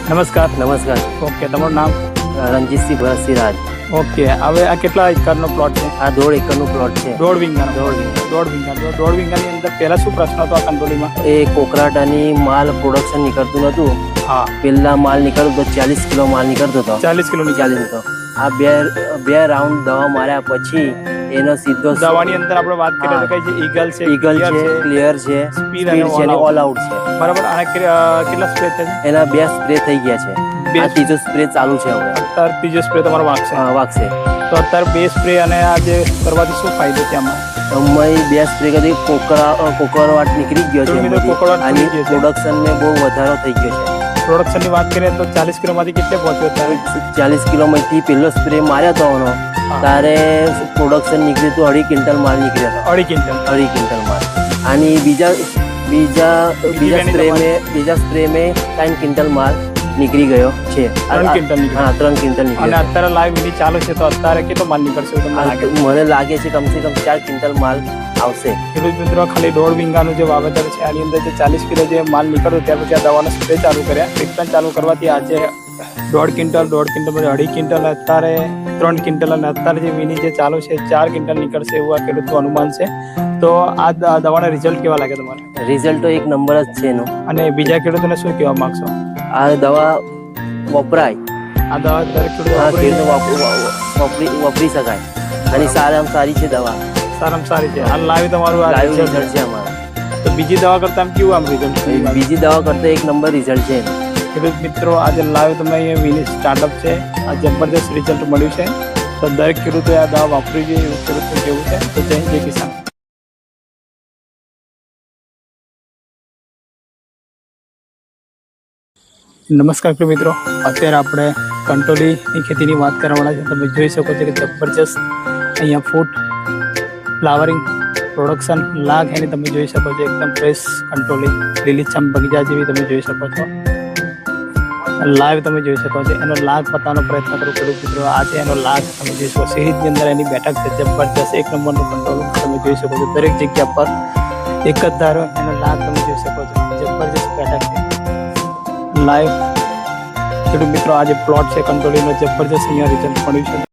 નમસ્કાર. નમસ્કાર. ઓકે, તમારું નામ? રણજીતસિંહ ભરતસિંહ રાજ. ઓકે, હવે આ કેટલા એકરનો પ્લોટ છે? આ 1.5 એકરનો પ્લોટ છે. 1.5 વીઘાનો. દોઢ વીઘા. 1.5 વીઘાની અંદર પહેલા શું પ્રશ્ન હતો આ કંટ્રોલીમાં? એ કોકરાટાની માલ પ્રોડક્શન નીકળતું નતું. હા, પેલા માલ નીકળતો તો 40 કિલો માલ નીકળતો હતો. 40 કિલોની 40 હતો. આ બે રાઉન્ડ દવા માર્યા પછી એનો સીધો દવાની અંદર આપણે વાત કરીએ તો કઈ છે? ઈગલ છે, ઈગલ છે, ક્લિયર છે, સ્પીડ સ્પીડ છે અને all ઓલ આઉટ છે. બરાબર. અને કેટલા સ્પ્રે છે? એના 2 સ્પ્રે થઈ ગયા છે. આ ત્રીજો સ્પ્રે ચાલુ છે હવે. અત્યારે ત્રીજો સ્પ્રે તમારો વાગશે. હા, વાગશે. તો અત્યારે 2 સ્પ્રે અને આ જે કરવાથી શું ફાયદો છે આમાં? અમે 2 સ્પ્રે કરી કોકરવાટ નીકળી ગયો છે. આની પ્રોડક્શન ને બહુ વધારો થઈ ગયો છે. પ્રોડક્શનની વાત કરીએ તો 40 કિલોમાંથી કેટલે પહોંચ્યો અત્યારે? 40 કિલોમાંથી પહેલો સ્પ્રે માર્યો હતો એનો ત્યારે પ્રોડક્શન નીકળ્યું હતું 2.5 ક્વિન્ટલ માલ નીકળ્યો હતો. 2.5 ક્વિન્ટલ માલ. આની બીજા સ્પ્રે મેં 3 ક્વિન્ટલ માલ નીકળી ગયો છે. 3 ક્વિન્ટલ નીકળ્યો. હા, 3 ક્વિન્ટલ અને નીકળ્યો. અત્યારે લાઈવ વિડીયો ચાલુ છે તો અત્યારે કેટલો માલ નીકળશે તમને લાગે? મને લાગે છે કમસે કમ 4 ક્વિન્ટલ માલ આવશે. ખેડૂત મિત્રો, ખાલી 1.5 વીઘાનું જે વાવેતર છે આની અંદર જે 40 કિલો જે માલ નીકળ્યો ત્યાર પછી આ દવાનો સ્પ્રે ચાલુ કર્યા. ટ્રીટમેન્ટ ચાલુ કરવાથી આજે 1.5 ક્વિન્ટલ, 2.5 ક્વિન્ટલ, અત્યારે 3 ક્વિન્ટલ અને અત્યારે જે વીણી જે ચાલુ છે 4 ક્વિન્ટલ નીકળશે એવું આ ખેડૂતનું અનુમાન છે. તો આ દવાના રિઝલ્ટ કેવા લાગે તમારે? રિઝલ્ટ તો એક નંબર જ છે એનો. અને બીજા ખેડૂતોને શું કહેવા માંગશો? આ દવા વપરાય. આ દવા દરેક ખેડૂત વાપરી શકાય અને સારામાં સારી છે દવા. સારામાં સારી છે. હાલ લાવી તમારું આ લાઈવ રિઝલ્ટ રિઝલ્ટ છે અમારું. તો બીજી દવા કરતા આમ કેવું આમ રિઝલ્ટ? બીજી દવા કરતા એક નંબર રિઝલ્ટ છે. ખેડૂત મિત્રો, આજે લાઈવ તમને અહીંયા વિની સ્ટાર્ટઅપ છે. આ જબરદસ્ત રિઝલ્ટ મળ્યું છે. તો દરેક ખેડૂતોએ આ દવા વાપરવી જોઈએ એવું ખેડૂતનું કહેવું છે. તો જય હિન્દ, જય કિસાન. નમસ્કાર ખેડૂત મિત્રો, અત્યારે આપણે કંટોલીની ખેતીની વાત કરવાના છે. તમે જોઈ શકો છો કે જબરજસ્ત અહીંયા ફૂટ ફ્લાવરિંગ પ્રોડક્શન લાગ એની તમે જોઈ શકો છો. એકદમ ફ્રેશ કંટોલી લીલીછમ બગીચા જેવી તમે જોઈ શકો છો. લાઈવ તમે જોઈ શકો છો. એનો લાગ પતાવવાનો પ્રયત્ન કરું ખેડૂત મિત્રો. આ છે એનો લાગ. તમે જોઈ શકો સિરીઝની અંદર એની બેઠક છે. જબરજસ્ત એક નંબરનું કંટ્રોલ તમે જોઈ શકો છો. દરેક જગ્યા પર એક જ ધારો એનો લાગ તમે જોઈ શકો છો. જબરજસ્ત બેઠક છે. લાઈવ ખેડૂત મિત્રો, આજે પ્લોટ છે કંટ્રોલીનો જબરજસ્ત અહીંયા રિઝલ્ટ મળ્યું છે.